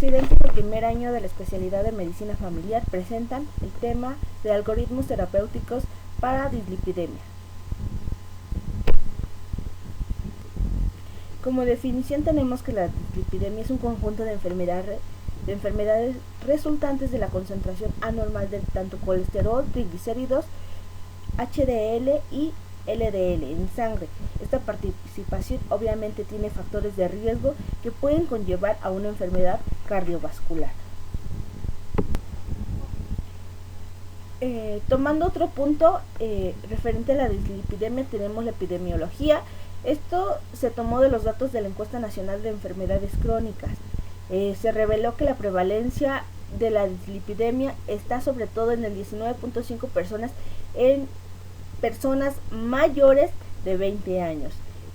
residentes de primer año de la especialidad de medicina familiar presentan el tema de algoritmos terapéuticos para dislipidemia. Como definición tenemos que la dislipidemia es un conjunto de enfermedades resultantes de la concentración anormal de tanto colesterol, triglicéridos, HDL y LDL en sangre. Esta participación obviamente tiene factores de riesgo que pueden conllevar a una enfermedad cardiovascular. Tomando otro punto referente a la dislipidemia, tenemos la epidemiología. Esto se tomó de los datos de la Encuesta Nacional de Enfermedades Crónicas. Se reveló que la prevalencia de la dislipidemia está sobre todo en el 19.5 personas en personas mayores de 20 años.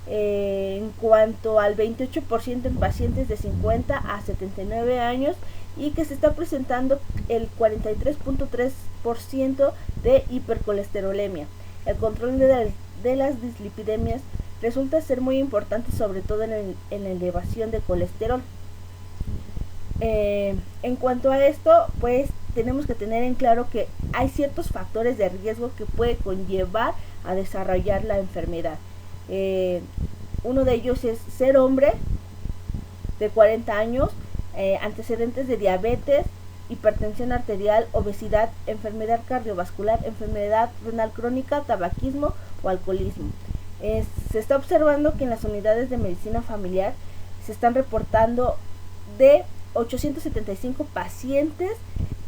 En cuanto al 28% en pacientes de 50 a 79 años y que se está presentando el 43.3% de hipercolesterolemia. El control de las dislipidemias resulta ser muy importante, sobre todo en la elevación de colesterol. En cuanto a esto, pues tenemos que tener en claro que hay ciertos factores de riesgo que puede conllevar a desarrollar la enfermedad. Uno de ellos es ser hombre de 40 años, antecedentes de diabetes, hipertensión arterial, obesidad, enfermedad cardiovascular, enfermedad renal crónica, tabaquismo o alcoholismo. Se está observando que en las unidades de medicina familiar se están reportando de 875 pacientes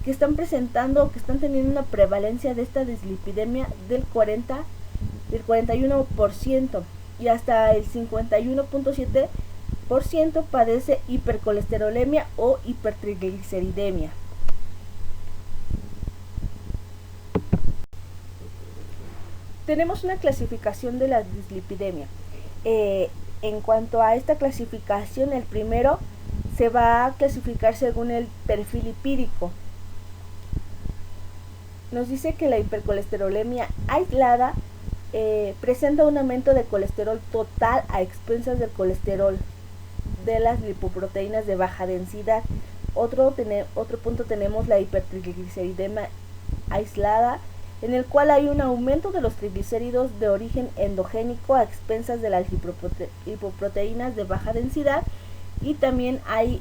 que están presentando o que están teniendo una prevalencia de esta dislipidemia del 41% y hasta el 51.7% padece hipercolesterolemia o hipertrigliceridemia. Tenemos una clasificación de la dislipidemia. En cuanto a esta clasificación, el primero se va a clasificar según el perfil lipídico. Nos dice que la hipercolesterolemia aislada presenta un aumento de colesterol total a expensas del colesterol de las lipoproteínas de baja densidad. Otro punto tenemos la hipertrigliceridemia aislada, en el cual hay un aumento de los triglicéridos de origen endogénico a expensas de las lipoproteínas de baja densidad, y también hay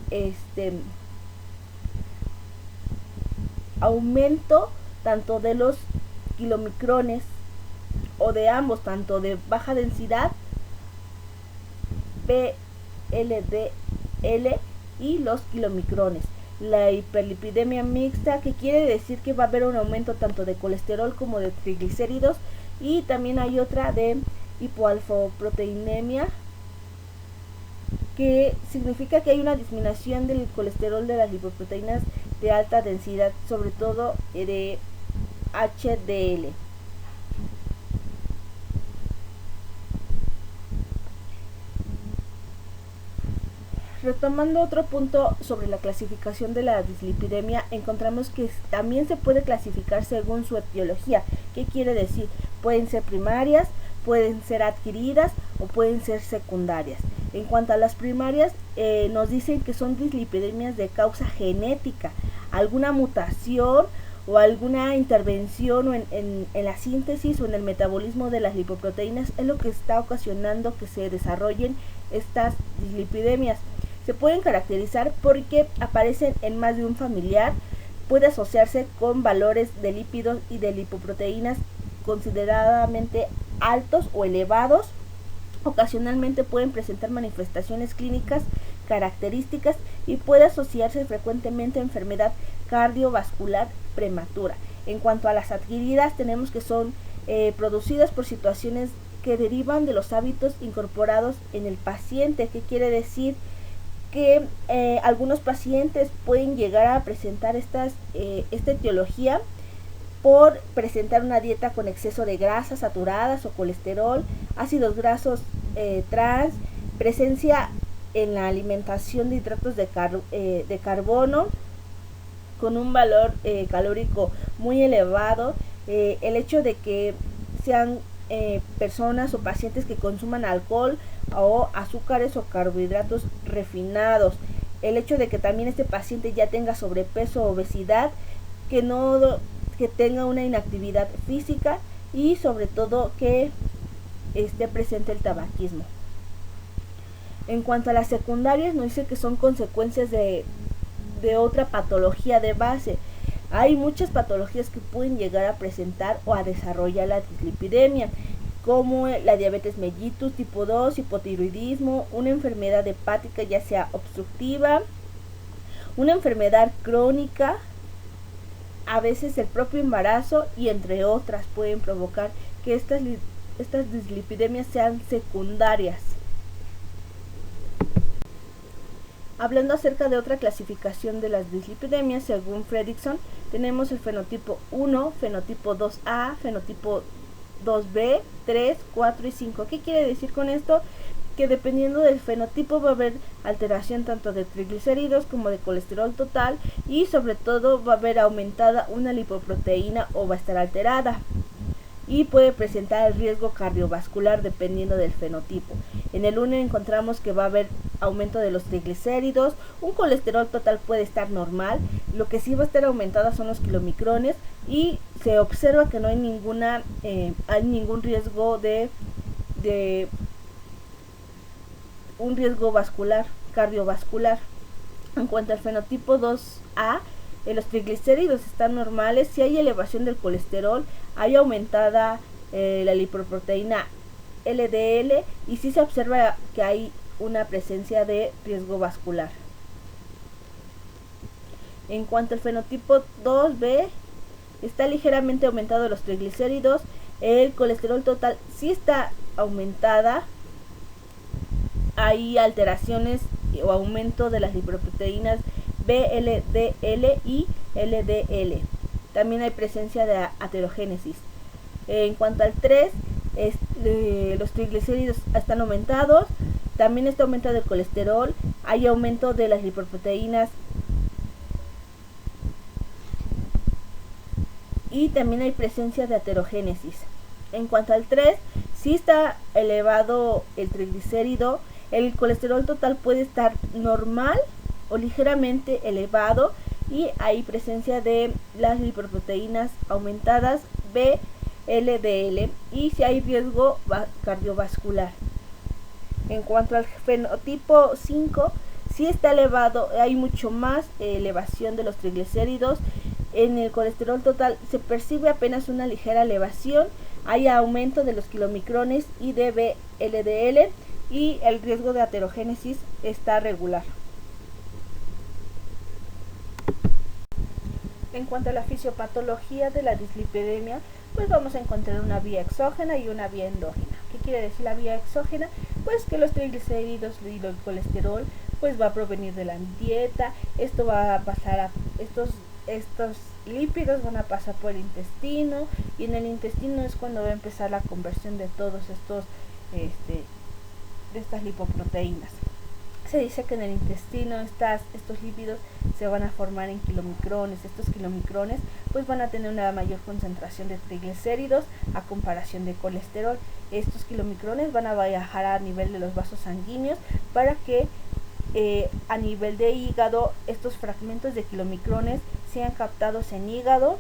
aumento tanto de los kilomicrones o de ambos, tanto de baja densidad VLDL y los kilomicrones. La hiperlipidemia mixta, que quiere decir que va a haber un aumento tanto de colesterol como de triglicéridos, y también hay otra de hipoalfaproteinemia, que significa que hay una disminución del colesterol de las lipoproteínas de alta densidad, sobre todo de HDL. Retomando otro punto sobre la clasificación de la dislipidemia, encontramos que también se puede clasificar según su etiología. ¿Qué quiere decir? Pueden ser primarias, pueden ser adquiridas o pueden ser secundarias. En cuanto a las primarias, nos dicen que son dislipidemias de causa genética, alguna mutación o alguna intervención en la síntesis o en el metabolismo de las lipoproteínas es lo que está ocasionando que se desarrollen estas dislipidemias. Se pueden caracterizar porque aparecen en más de un familiar, puede asociarse con valores de lípidos y de lipoproteínas consideradamente altos o elevados. Ocasionalmente pueden presentar manifestaciones clínicas características y puede asociarse frecuentemente a enfermedad cardiovascular prematura. En cuanto a las adquiridas, tenemos que son producidas por situaciones que derivan de los hábitos incorporados en el paciente. ¿Qué quiere decir? Que algunos pacientes pueden llegar a presentar esta etiología por presentar una dieta con exceso de grasas saturadas o colesterol, ácidos grasos trans, presencia en la alimentación de hidratos de carbono con un valor calórico muy elevado, el hecho de que sean personas o pacientes que consuman alcohol o azúcares o carbohidratos refinados. el hecho de que también este paciente ya tenga sobrepeso o obesidad, que tenga una inactividad física y sobre todo que esté presente el tabaquismo. En cuanto a las secundarias, nos dice que son consecuencias de otra patología de base. Hay muchas patologías que pueden llegar a presentar o a desarrollar la dislipidemia, como la diabetes mellitus tipo 2, hipotiroidismo, una enfermedad hepática ya sea obstructiva, una enfermedad crónica, a veces el propio embarazo y entre otras pueden provocar que estas dislipidemias sean secundarias. Hablando acerca de otra clasificación de las dislipidemias, según Fredrickson, tenemos el fenotipo 1, fenotipo 2A, fenotipo 2B, 3, 4 y 5. ¿Qué quiere decir con esto? Que dependiendo del fenotipo va a haber alteración tanto de triglicéridos como de colesterol total y sobre todo va a haber aumentada una lipoproteína o va a estar alterada. Y puede presentar el riesgo cardiovascular dependiendo del fenotipo. En el 1 encontramos que va a haber aumento de los triglicéridos, un colesterol total puede estar normal, lo que sí va a estar aumentada son los kilomicrones y se observa que no hay ningún riesgo de un riesgo cardiovascular. En cuanto al fenotipo 2A, los triglicéridos están normales, si hay elevación del colesterol, hay aumentada la lipoproteína LDL y sí se observa que hay una presencia de riesgo vascular. En cuanto al fenotipo 2B, está ligeramente aumentado los triglicéridos, el colesterol total sí está aumentada, hay alteraciones o aumento de las lipoproteínas VLDL y LDL. También hay presencia de aterogénesis. En cuanto al 3, los triglicéridos están aumentados, también está aumentado el colesterol, hay aumento de las lipoproteínas y también hay presencia de aterogénesis. En cuanto al 3, si está elevado el triglicérido, el colesterol total puede estar normal o ligeramente elevado y hay presencia de las lipoproteínas aumentadas VLDL y si hay riesgo cardiovascular. En cuanto al fenotipo 5, si está elevado, hay mucho más elevación de los triglicéridos. En el colesterol total se percibe apenas una ligera elevación, hay aumento de los kilomicrones y de VLDL y el riesgo de aterogénesis está regular. En cuanto a la fisiopatología de la dislipidemia, pues vamos a encontrar una vía exógena y una vía endógena. ¿Qué quiere decir la vía exógena? Pues que los triglicéridos y el colesterol pues va a provenir de la dieta, esto va a pasar a estos lípidos van a pasar por el intestino y en el intestino es cuando va a empezar la conversión de todos de estas lipoproteínas. Se dice que en el intestino estos lípidos se van a formar en kilomicrones. Estos kilomicrones pues van a tener una mayor concentración de triglicéridos a comparación de colesterol. Estos kilomicrones van a viajar a nivel de los vasos sanguíneos para que a nivel de hígado estos fragmentos de kilomicrones sean captados en hígado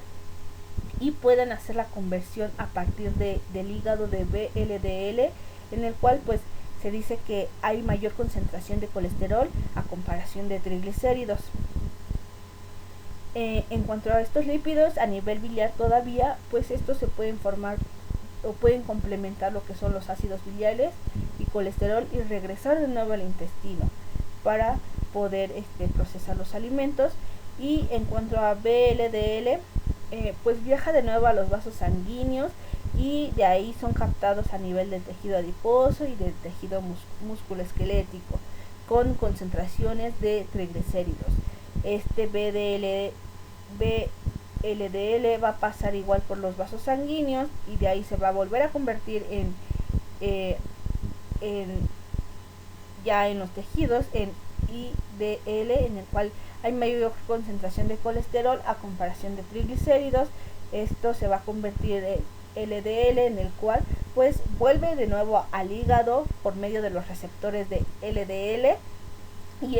y puedan hacer la conversión a partir del hígado de VLDL, en el cual pues se dice que hay mayor concentración de colesterol a comparación de triglicéridos. En cuanto a estos lípidos a nivel biliar todavía, pues estos se pueden formar o pueden complementar lo que son los ácidos biliares y colesterol y regresar de nuevo al intestino para poder procesar los alimentos. Y en cuanto a VLDL, pues viaja de nuevo a los vasos sanguíneos y de ahí son captados a nivel del tejido adiposo y del tejido musculoesquelético con concentraciones de triglicéridos. Este VLDL va a pasar igual por los vasos sanguíneos y de ahí se va a volver a convertir ya en los tejidos en IDL, en el cual hay mayor concentración de colesterol a comparación de triglicéridos. Esto se va a convertir en LDL, en el cual pues vuelve de nuevo al hígado por medio de los receptores de LDL y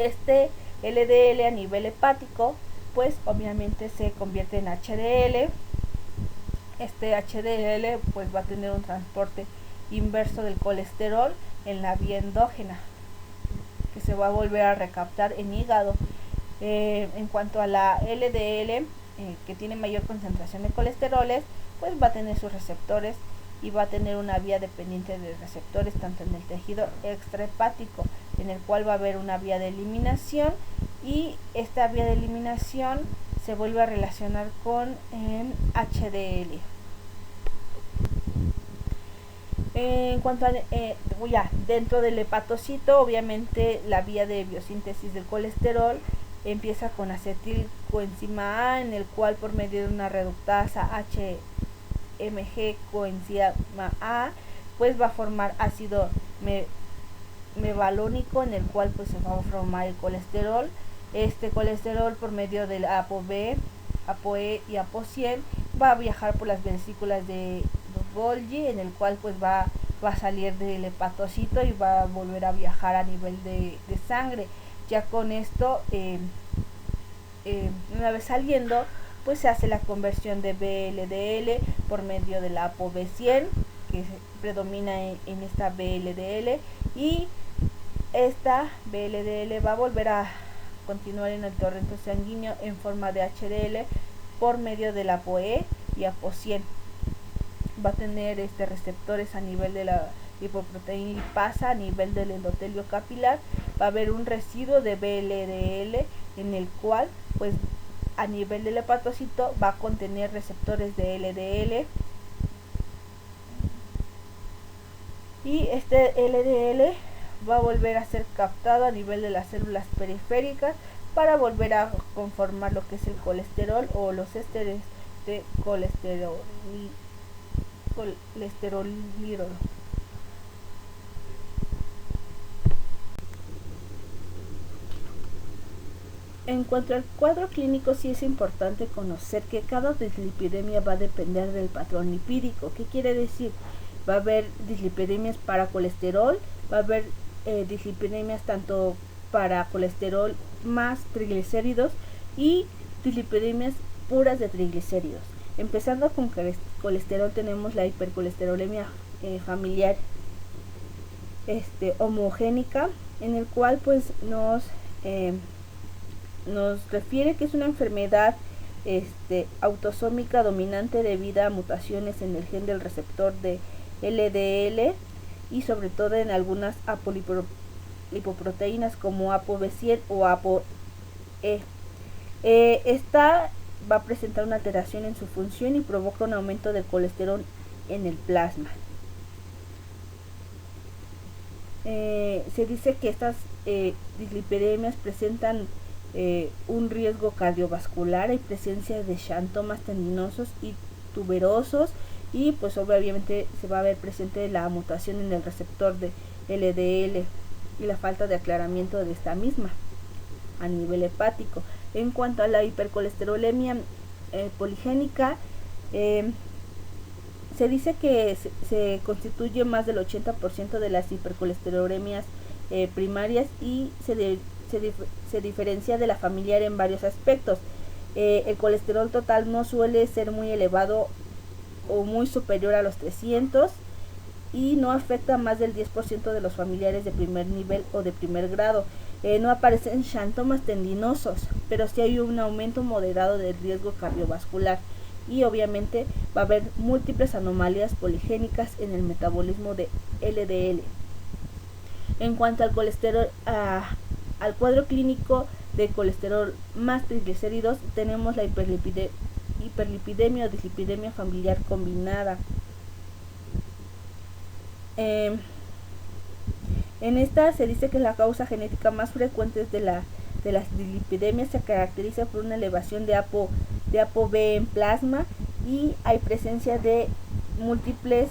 LDL a nivel hepático, pues obviamente se convierte en HDL. Este HDL pues va a tener un transporte inverso del colesterol en la vía endógena, que se va a volver a recaptar en hígado. En cuanto a la LDL, que tiene mayor concentración de colesteroles, pues va a tener sus receptores y va a tener una vía dependiente de receptores tanto en el tejido extrahepático, en el cual va a haber una vía de eliminación, y esta vía de eliminación se vuelve a relacionar con HDL. En cuanto a dentro del hepatocito, obviamente la vía de biosíntesis del colesterol empieza con acetilcoenzima A, en el cual por medio de una reductasa HMG coenzima A, pues va a formar ácido mevalónico, en el cual pues se va a formar el colesterol. Este colesterol, por medio del ApoB, ApoE y ApoC, va a viajar por las vesículas de Golgi, en el cual pues va a salir del hepatocito y va a volver a viajar a nivel de sangre. Ya con esto, una vez saliendo, pues se hace la conversión de VLDL por medio de la ApoB100, que predomina en esta VLDL, y esta VLDL va a volver a continuar en el torrente sanguíneo en forma de HDL por medio del ApoE y ApoC. Va a tener receptores a nivel de la lipoproteína lipasa, a nivel del endotelio capilar. Va a haber un residuo de VLDL, en el cual pues a nivel del hepatocito va a contener receptores de LDL, y este LDL va a volver a ser captado a nivel de las células periféricas para volver a conformar lo que es el colesterol o los ésteres de colesterol. En cuanto al cuadro clínico, sí es importante conocer que cada dislipidemia va a depender del patrón lipídico. ¿Qué quiere decir? Va a haber dislipidemias para colesterol, va a haber dislipidemias tanto para colesterol más triglicéridos y dislipidemias puras de triglicéridos. Empezando con colesterol, tenemos la hipercolesterolemia familiar homogénica, en el cual pues nos refiere que es una enfermedad autosómica dominante debido a mutaciones en el gen del receptor de LDL, y sobre todo en algunas apolipoproteínas como ApoB100 o ApoE. Esta va a presentar una alteración en su función y provoca un aumento del colesterol en el plasma. Se dice que estas dislipidemias presentan un riesgo cardiovascular. Hay presencia de xantomas tendinosos y tuberosos, y pues obviamente se va a ver presente la mutación en el receptor de LDL y la falta de aclaramiento de esta misma a nivel hepático. En cuanto a la hipercolesterolemia poligénica, se dice que se constituye más del 80% de las hipercolesterolemias primarias, y se diferencia de la familiar en varios aspectos. El colesterol total no suele ser muy elevado o muy superior a los 300, y no afecta a más del 10% de los familiares de primer nivel o de primer grado. No aparecen xantomas tendinosos, pero sí hay un aumento moderado del riesgo cardiovascular, y obviamente va a haber múltiples anomalías poligénicas en el metabolismo de LDL. En cuanto al colesterol, al cuadro clínico de colesterol más triglicéridos, tenemos la hiperlipidemia o dislipidemia familiar combinada. En esta se dice que la causa genética más frecuente de las dislipidemias se caracteriza por una elevación de ApoB en plasma, y hay presencia de múltiples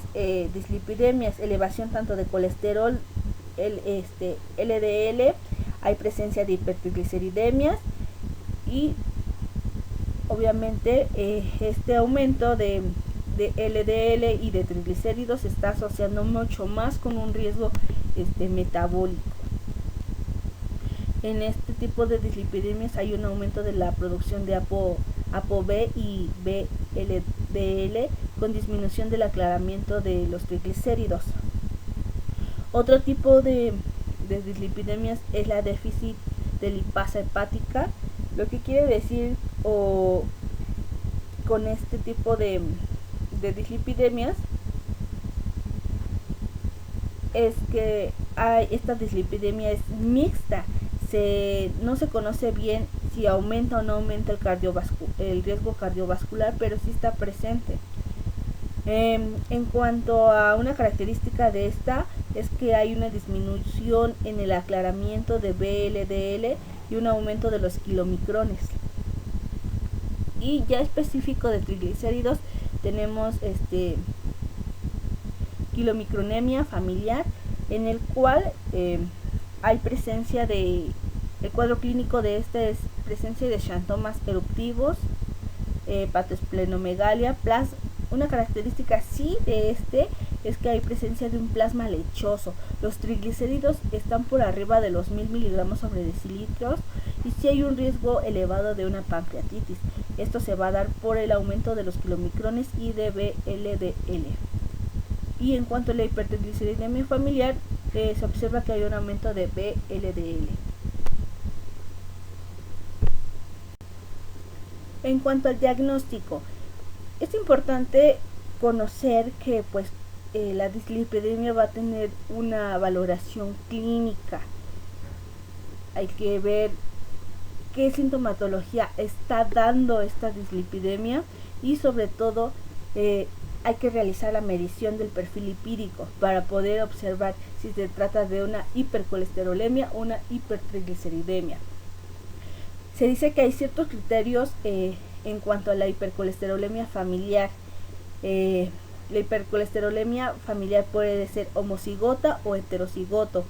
dislipidemias, elevación tanto de colesterol LDL, hay presencia de hipertrigliceridemias, y obviamente este aumento de LDL y de triglicéridos se está asociando mucho más con un riesgo metabólico. En este tipo de dislipidemias hay un aumento de la producción de ApoB y VLDL con disminución del aclaramiento de los triglicéridos. Otro tipo de dislipidemias es la déficit de lipasa hepática, lo que quiere decir con este tipo de dislipidemias es que esta dislipidemia es mixta, no se conoce bien si aumenta o no aumenta el riesgo cardiovascular, pero sí está presente. En cuanto a una característica de esta, es que hay una disminución en el aclaramiento de VLDL y un aumento de los kilomicrones. Y ya específico de triglicéridos, tenemos kilomicronemia familiar, en el cual hay presencia de, el cuadro clínico de este es presencia de xantomas eruptivos, hepatoesplenomegalia, una característica sí de es que hay presencia de un plasma lechoso. Los triglicéridos están por arriba de los 1000 miligramos sobre decilitros y sí hay un riesgo elevado de una pancreatitis. Esto se va a dar por el aumento de los kilomicrones y de VLDL. Y en cuanto a la hipertrigliceridemia familiar, se observa que hay un aumento de VLDL. En cuanto al diagnóstico, es importante conocer que la dislipidemia va a tener una valoración clínica. Hay que ver qué sintomatología está dando esta dislipidemia y sobre todo hay que realizar la medición del perfil lipídico para poder observar si se trata de una hipercolesterolemia o una hipertrigliceridemia. Se dice que hay ciertos criterios en cuanto a la hipercolesterolemia familiar. La hipercolesterolemia familiar puede ser homocigota o heterocigoto.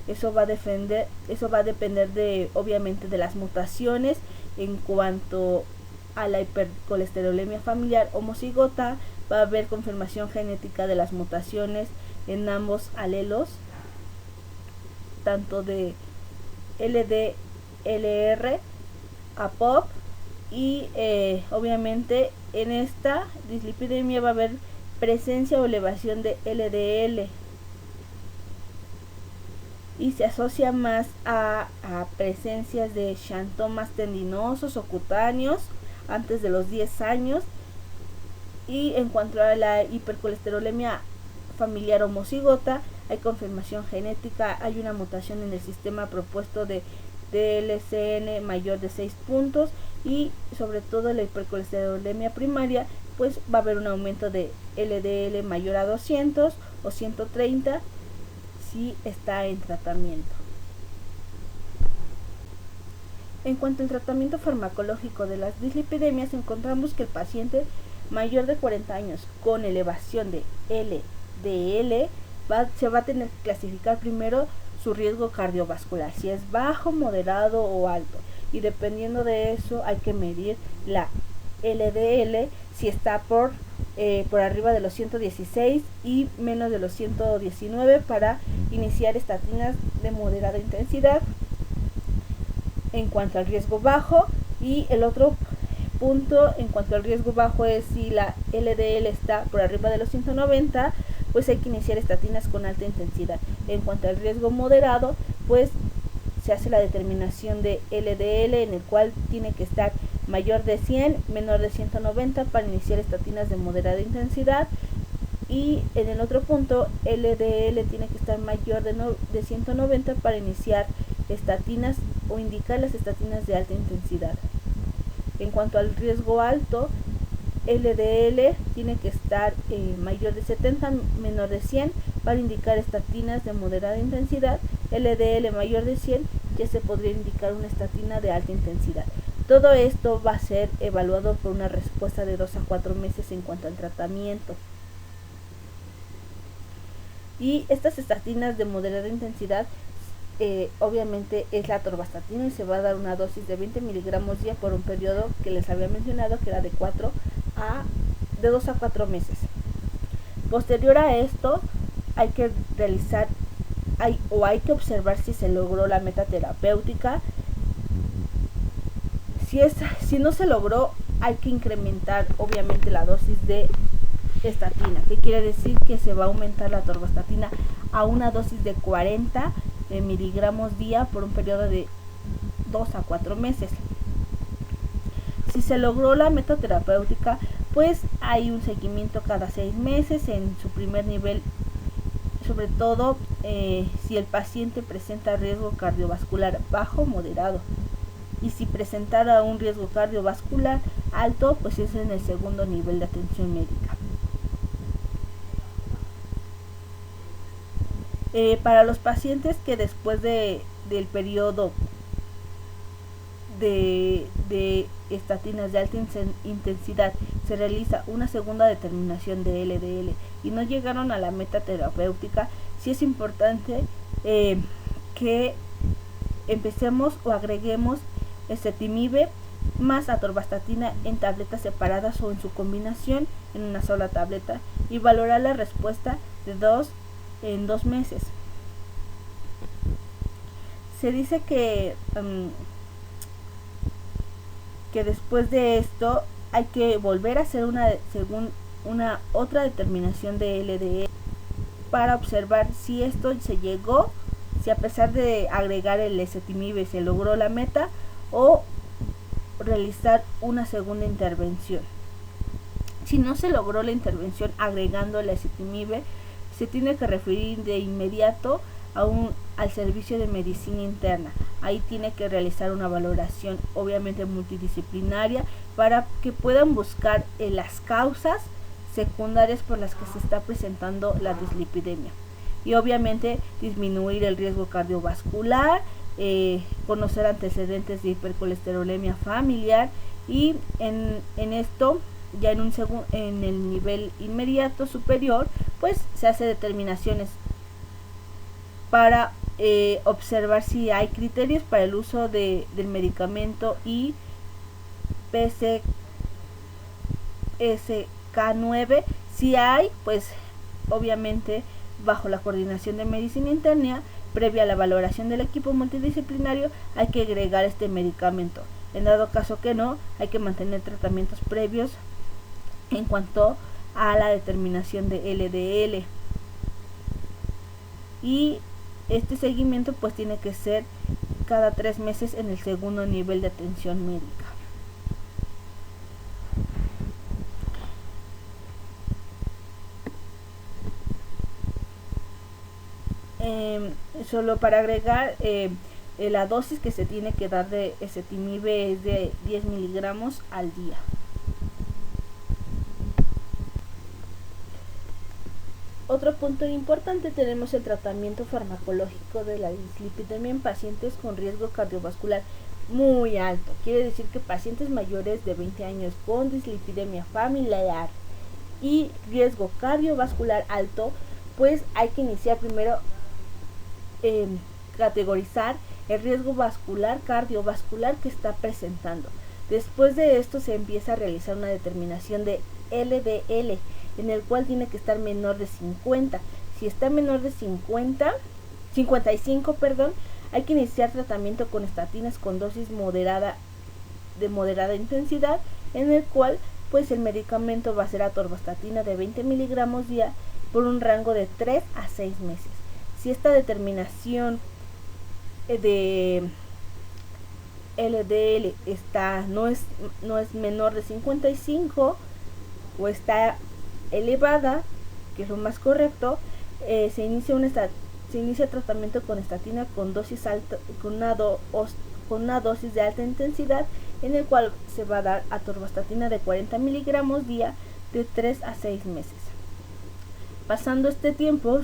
Eso va a depender obviamente de las mutaciones. En cuanto a la hipercolesterolemia familiar homocigota, va a haber confirmación genética de las mutaciones en ambos alelos, tanto de LDLR, APOB, y obviamente en esta dislipidemia va a haber presencia o elevación de LDL y se asocia más a presencias de xantomas tendinosos o cutáneos antes de los 10 años. Y en cuanto a la hipercolesterolemia familiar homocigota, hay confirmación genética, hay una mutación en el sistema propuesto de DLCN mayor de 6 puntos y sobre todo la hipercolesterolemia primaria, pues va a haber un aumento de LDL mayor a 200 o 130 si está en tratamiento. En cuanto al tratamiento farmacológico de las dislipidemias, encontramos que el paciente mayor de 40 años con elevación de LDL se va a tener que clasificar primero su riesgo cardiovascular, si es bajo, moderado o alto, y dependiendo de eso hay que medir la LDL si está por arriba de los 116 y menos de los 119 para iniciar estatinas de moderada intensidad en cuanto al riesgo bajo. Y el otro punto en cuanto al riesgo bajo es si la LDL está por arriba de los 190, pues hay que iniciar estatinas con alta intensidad. En cuanto al riesgo moderado, pues se hace la determinación de LDL, en el cual tiene que estar mayor de 100, menor de 190 para iniciar estatinas de moderada intensidad. Y en el otro punto, LDL tiene que estar mayor de 190 para iniciar estatinas o indicar las estatinas de alta intensidad. En cuanto al riesgo alto, LDL tiene que estar mayor de 70, menor de 100 para indicar estatinas de moderada intensidad. LDL mayor de 100 ya se podría indicar una estatina de alta intensidad. Todo esto va a ser evaluado por una respuesta de 2 a 4 meses en cuanto al tratamiento. Y estas estatinas de moderada intensidad obviamente es la atorvastatina y se va a dar una dosis de 20 miligramos día por un periodo que les había mencionado, que era de 2 a 4 meses. Posterior a esto hay que realizar hay que observar si se logró la meta terapéutica. Si no se logró, hay que incrementar obviamente la dosis de estatina, que quiere decir que se va a aumentar la atorvastatina a una dosis de 40 miligramos día por un periodo de 2 a 4 meses. Si se logró la meta terapéutica, pues hay un seguimiento cada 6 meses en su primer nivel, sobre todo si el paciente presenta riesgo cardiovascular bajo o moderado. Y si presentara un riesgo cardiovascular alto, pues es en el segundo nivel de atención médica. Para los pacientes que después del periodo de estatinas de alta intensidad se realiza una segunda determinación de LDL y no llegaron a la meta terapéutica, sí es importante que empecemos o agreguemos ezetimibe más atorvastatina en tabletas separadas o en su combinación en una sola tableta y valorar la respuesta de 2 en 2 meses. Se dice que después de esto hay que volver a hacer una otra determinación de LDL para observar si esto se llegó, si a pesar de agregar el ezetimibe se logró la meta, o realizar una segunda intervención. Si no se logró la intervención agregando el ezetimibe, se tiene que referir de inmediato al servicio de medicina interna. Ahí tiene que realizar una valoración obviamente multidisciplinaria para que puedan buscar las causas secundarias por las que se está presentando la dislipidemia y obviamente disminuir el riesgo cardiovascular, conocer antecedentes de hipercolesterolemia familiar y en esto ya en el nivel inmediato superior pues se hace determinaciones para observar si hay criterios para el uso del medicamento y PCSK9. Si hay, pues obviamente bajo la coordinación de medicina interna, previa a la valoración del equipo multidisciplinario, hay que agregar este medicamento. En dado caso que no, hay que mantener tratamientos previos en cuanto a la determinación de LDL. Y este seguimiento pues tiene que ser cada 3 meses en el segundo nivel de atención médica. Solo para agregar, la dosis que se tiene que dar de ezetimibe es de 10 miligramos al día. Otro punto importante, tenemos el tratamiento farmacológico de la dislipidemia en pacientes con riesgo cardiovascular muy alto. Quiere decir que pacientes mayores de 20 años con dislipidemia familiar y riesgo cardiovascular alto, pues hay que iniciar primero categorizar el riesgo cardiovascular que está presentando. Después de esto se empieza a realizar una determinación de LDL, en el cual tiene que estar menor de 50. Si está menor de 55, hay que iniciar tratamiento con estatinas con dosis de moderada intensidad, en el cual pues el medicamento va a ser atorvastatina de 20 miligramos día por un rango de 3 a 6 meses. Si esta determinación de LDL no es menor de 55 o está elevada, que es lo más correcto, se inicia tratamiento con estatina con dosis alta, con una dosis de alta intensidad, en el cual se va a dar atorvastatina de 40 miligramos día de 3 a 6 meses. Pasando este tiempo,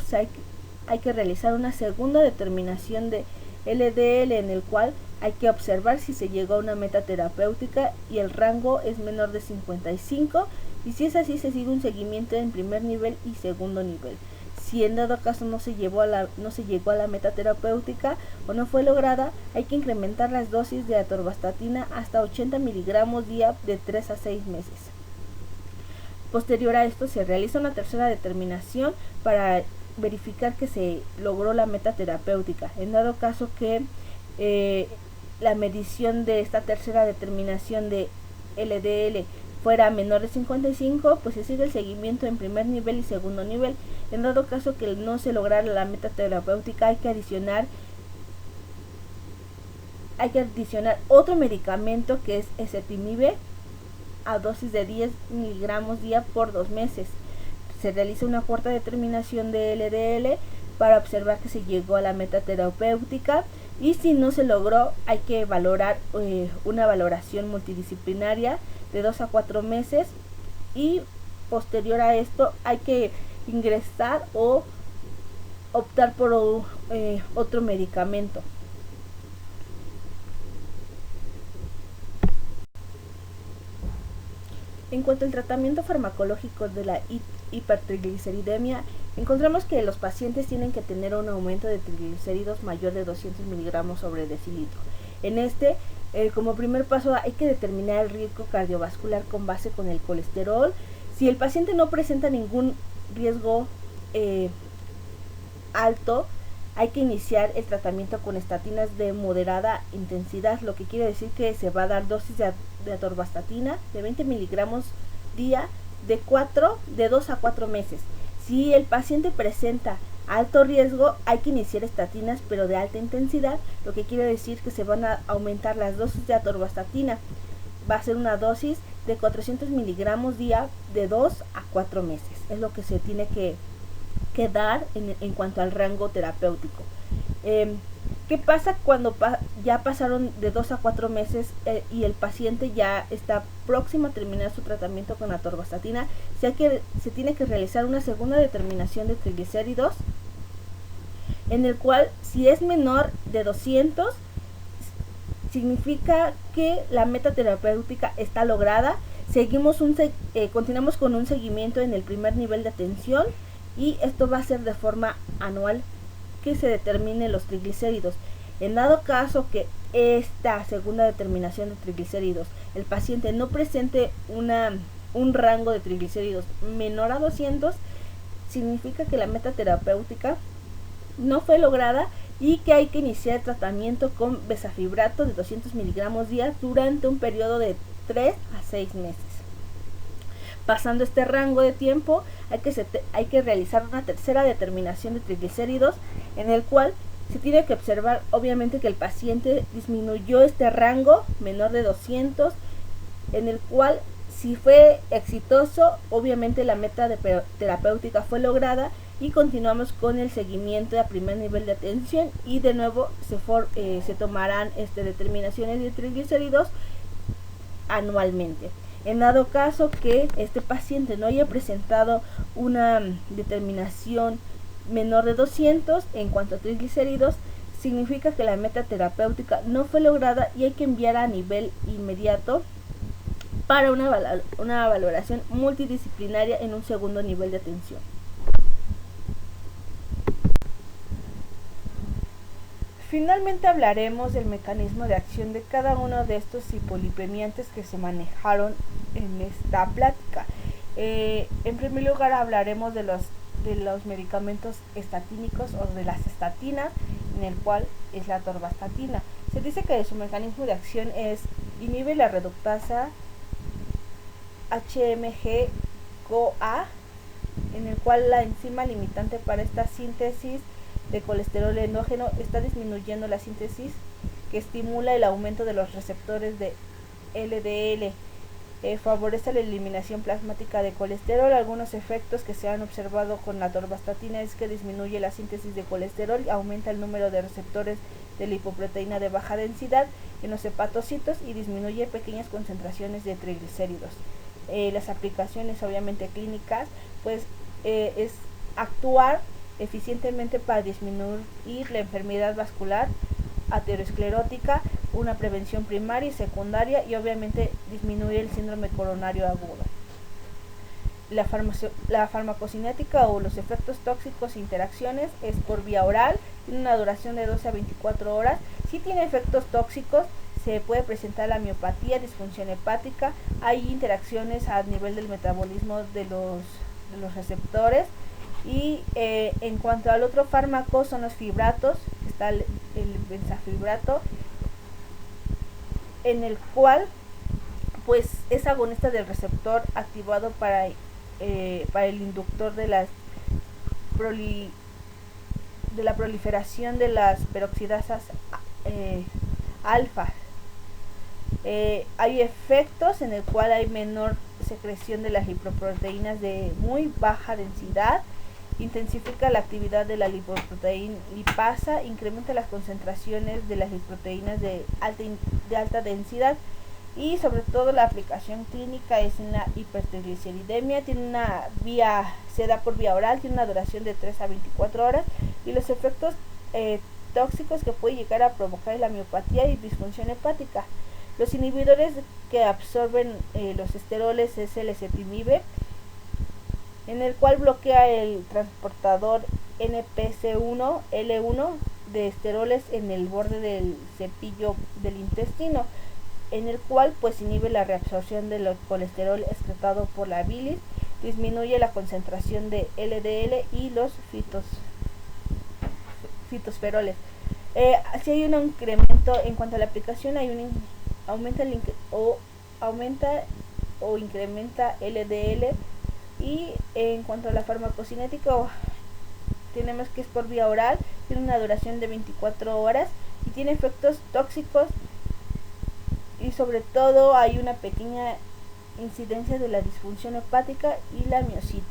hay que realizar una segunda determinación de LDL, en el cual hay que observar si se llegó a una meta terapéutica y el rango es menor de 55, y si es así se sigue un seguimiento en primer nivel y segundo nivel. Si en dado caso no se llegó a la meta terapéutica o no fue lograda, hay que incrementar las dosis de atorvastatina hasta 80 miligramos día de 3 a 6 meses. Posterior a esto se realiza una tercera determinación para verificar que se logró la meta terapéutica. En dado caso que la medición de esta tercera determinación de LDL fuera menor de 55, pues se sigue el seguimiento en primer nivel y segundo nivel. En dado caso que no se lograra la meta terapéutica, hay que adicionar otro medicamento que es ezetimibe a dosis de 10 miligramos día por 2 meses. Se realiza una cuarta determinación de LDL para observar que se llegó a la meta terapéutica, y si no se logró, hay que valorar una valoración multidisciplinaria de 2 a 4 meses, y posterior a esto hay que ingresar o optar por otro medicamento. En cuanto al tratamiento farmacológico de la hipertrigliceridemia, encontramos que los pacientes tienen que tener un aumento de triglicéridos mayor de 200 miligramos sobre decilitro. En como primer paso, hay que determinar el riesgo cardiovascular con base con el colesterol. Si el paciente no presenta ningún riesgo alto, hay que iniciar el tratamiento con estatinas de moderada intensidad, lo que quiere decir que se va a dar dosis de atorvastatina de 20 miligramos día de 2 a 4 meses. Si el paciente presenta alto riesgo, hay que iniciar estatinas pero de alta intensidad, lo que quiere decir que se van a aumentar las dosis de atorvastatina. Va a ser una dosis de 400 miligramos día de 2 a 4 meses. Es lo que se tiene que dar en cuanto al rango terapéutico. ¿Qué pasa cuando ya pasaron de 2 a 4 meses y el paciente ya está próximo a terminar su tratamiento con atorvastatina? Se tiene que realizar una segunda determinación de triglicéridos, en el cual, si es menor de 200, significa que la meta terapéutica está lograda. Continuamos con un seguimiento en el primer nivel de atención, y esto va a ser de forma anual que se determinen los triglicéridos. En dado caso que esta segunda determinación de triglicéridos, el paciente no presente un rango de triglicéridos menor a 200, significa que la meta terapéutica no fue lograda y que hay que iniciar tratamiento con bezafibrato de 200 miligramos día durante un periodo de 3 a 6 meses. Pasando este rango de tiempo, hay que realizar una tercera determinación de triglicéridos, en el cual se tiene que observar obviamente que el paciente disminuyó este rango menor de 200, en el cual, si fue exitoso, obviamente la meta terapéutica fue lograda, y continuamos con el seguimiento a primer nivel de atención, y de nuevo se tomarán determinaciones de triglicéridos anualmente. En dado caso que este paciente no haya presentado una determinación menor de 200 en cuanto a triglicéridos, significa que la meta terapéutica no fue lograda y hay que enviar a nivel inmediato para una valoración multidisciplinaria en un segundo nivel de atención. Finalmente hablaremos del mecanismo de acción de cada uno de estos hipolipemiantes que se manejaron en esta plática. En primer lugar hablaremos de los medicamentos estatínicos o de las estatinas, en el cual es la atorvastatina. Se dice que su mecanismo de acción es inhibe la reductasa HMG-CoA, en el cual la enzima limitante para esta síntesis de colesterol endógeno está disminuyendo la síntesis, que estimula el aumento de los receptores de LDL, favorece la eliminación plasmática de colesterol. Algunos efectos que se han observado con la atorvastatina es que disminuye la síntesis de colesterol, aumenta el número de receptores de lipoproteína de baja densidad en los hepatocitos y disminuye pequeñas concentraciones de triglicéridos. Las aplicaciones obviamente clínicas pues es actuar eficientemente para disminuir la enfermedad vascular aterosclerótica, una prevención primaria y secundaria, y obviamente disminuir el síndrome coronario agudo. La farmacocinética o los efectos tóxicos e interacciones es por vía oral, tiene una duración de 12 a 24 horas. Si tiene efectos tóxicos, se puede presentar la miopatía, disfunción hepática, hay interacciones a nivel del metabolismo de los receptores, Y en cuanto al otro fármaco son los fibratos, está el benzafibrato, en el cual pues es agonista del receptor activado para el inductor de la proliferación de las peroxidasas alfa. Hay efectos en el cual hay menor secreción de las lipoproteínas de muy baja densidad, intensifica la actividad de la lipoproteína lipasa, incrementa las concentraciones de las lipoproteínas de alta densidad, y sobre todo la aplicación clínica es en la hipertrigliceridemia. Se da por vía oral, tiene una duración de 3 a 24 horas, y los efectos tóxicos que puede llegar a provocar la miopatía y disfunción hepática. Los inhibidores que absorben los esteroles es el ezetimibe, en el cual bloquea el transportador NPC1-L1 de esteroles en el borde del cepillo del intestino, en el cual pues inhibe la reabsorción del colesterol excretado por la bilis, disminuye la concentración de LDL y los fitosferoles. Si hay un incremento en cuanto a la aplicación, aumenta o incrementa LDL. Y en cuanto a la farmacocinética, tenemos que es por vía oral, tiene una duración de 24 horas y tiene efectos tóxicos, y sobre todo hay una pequeña incidencia de la disfunción hepática y la miositis.